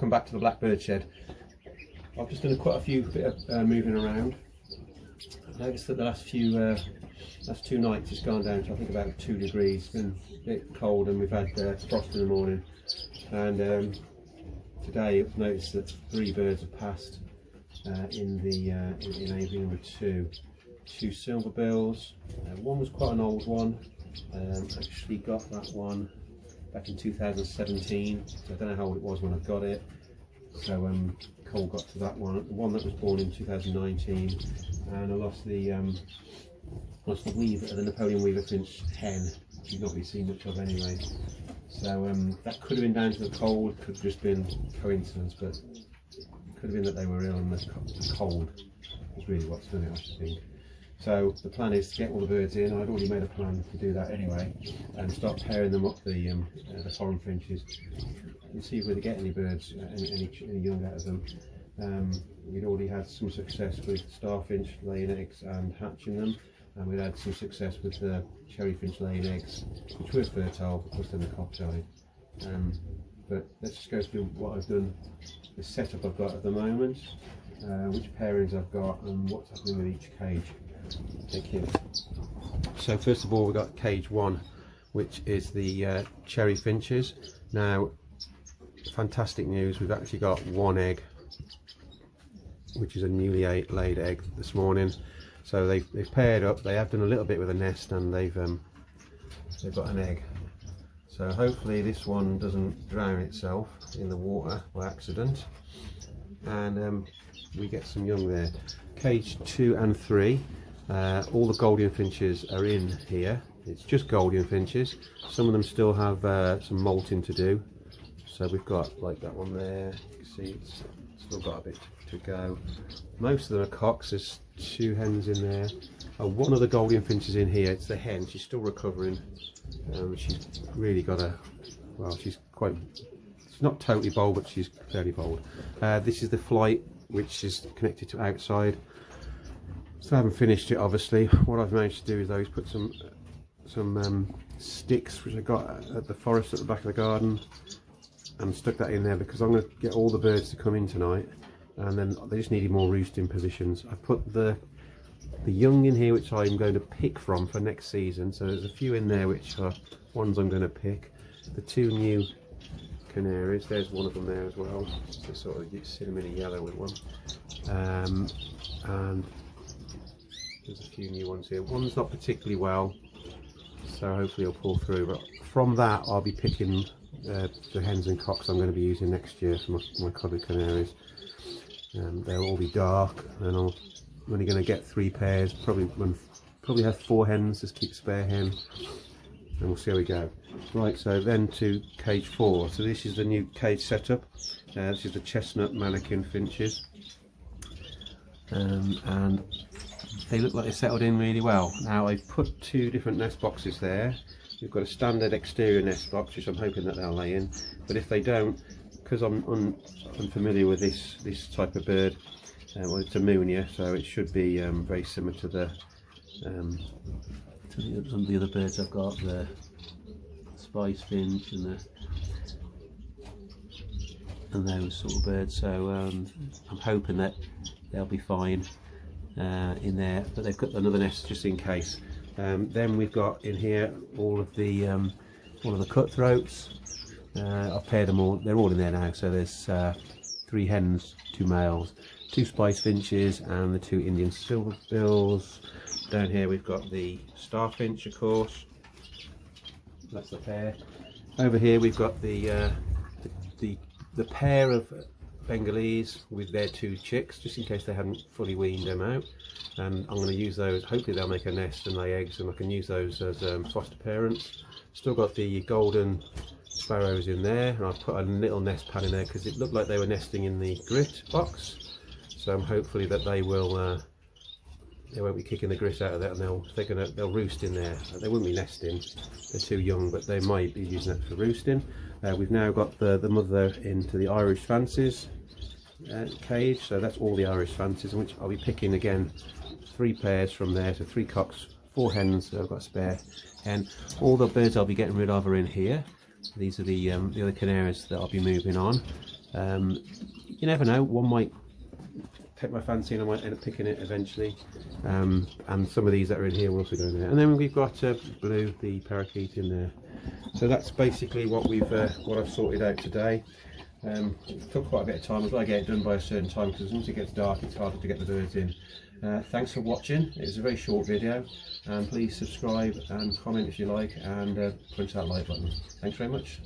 welcome back to the blackbird shed. I've just done quite a few bit of moving around. I've noticed that the last two nights it's gone down to I think about 2 degrees. It's been a bit cold and we've had frost in the morning. And today I've noticed that 3 birds have passed in aviary number 2. 2 Silverbills. One was quite an old one. Actually got that one back in 2017, so I don't know how old it was when I got it. So Cole got to that one. The one that was born in 2019, and I lost the Weaver, the Napoleon Weaver Finch hen, which you've not really seen much of anyway. So that could have been down to the cold, could have just been coincidence, but it could have been that they were ill and the cold was really what's done it, I should think. So the plan is to get all the birds in. I'd already made a plan to do that anyway, and start pairing them up, the foreign finches, and see if we get any birds, any young out of them. We'd already had some success with starfinch laying eggs and hatching them, and we'd had some success with the cherry finch laying eggs, which were fertile, of course then the cock died. But let's just go through what I've done, the setup I've got at the moment, which pairings I've got, and what's happening with each cage. Thank you. So first of all, we've got cage 1, which is the cherry finches. Now, fantastic news, we've actually got 1 egg, which is a newly laid egg this morning. So they've paired up. They have done a little bit with a nest, and they've got an egg. So hopefully this one doesn't drown itself in the water by accident, and we get some young there. Cage 2 and 3. All the Golden finches are in here. It's just Golden finches. Some of them still have some molting to do. So we've got like that one there. You can see it's still got a bit to go. Most of them are cocks. There's 2 hens in there. One of the Golden finches in here. It's the hen. She's still recovering. She's really got a, well, she's not totally bold, but she's fairly bold. This is the flight, which is connected to outside. So I haven't finished it, obviously. What I've managed to do is put some sticks which I got at the forest at the back of the garden, and stuck that in there because I'm going to get all the birds to come in tonight, and then they just needed more roosting positions. I put the young in here, which I'm going to pick from for next season. So there's a few in there which are ones I'm going to pick. The 2 new Canarys, there's one of them there as well. So sort of cinnamony yellow with one, and there's a few new ones here. One's not particularly well, so hopefully it'll pull through. But from that, I'll be picking the hens and cocks I'm going to be using next year for my collared canaries. They'll all be dark, and I'm only going to get 3 pairs. Probably have 4 hens. Just keep a spare hen, and we'll see how we go. Right, so then to cage 4. So this is the new cage setup. This is the Chestnut Mannikin finches, and they look like they settled in really well. Now I've put 2 different nest boxes there. We've got a standard exterior nest box, which I'm hoping that they'll lay in. But if they don't, because I'm unfamiliar with this type of bird, well, it's a Moonia, so it should be very similar to some of the other birds I've got, the Spice Finch and those sort of birds. So I'm hoping that they'll be fine in there, but they've got another nest just in case. Then we've got in here all of the cutthroats. I've paired them all. They're all in there now. So there's 3 hens, 2 males, 2 spice finches, and the 2 Indian silverbills. Down here we've got the starfinch, of course. That's the pair. Over here we've got the pair of Bengalese with their 2 chicks, just in case they hadn't fully weaned them out. And I'm going to use those. Hopefully they'll make a nest and lay eggs, and I can use those as foster parents. Still got the golden sparrows in there, and I've put a little nest pad in there because it looked like they were nesting in the grit box. So hopefully that they won't be kicking the grit out of that, and they'll roost in there. They wouldn't be nesting. They're too young, but they might be using that for roosting. We've now got the mother into the Irish Fancies cage, so that's all the Irish Fancies, which I'll be picking again 3 pairs from there, so 3 cocks, 4 hens. So I've got a spare hen. All the birds I'll be getting rid of are in here. These are the other Canarys that I'll be moving on. You never know, one might take my fancy and I might end up picking it eventually. And some of these that are in here will also go in there. And then we've got Blue, the parakeet, in there. So that's basically what I've sorted out today. It took quite a bit of time. I've got to get it done by a certain time because once it gets dark it's harder to get the birds in. Thanks for watching. It's a very short video, and please subscribe and comment if you like, and punch that like button. Thanks very much.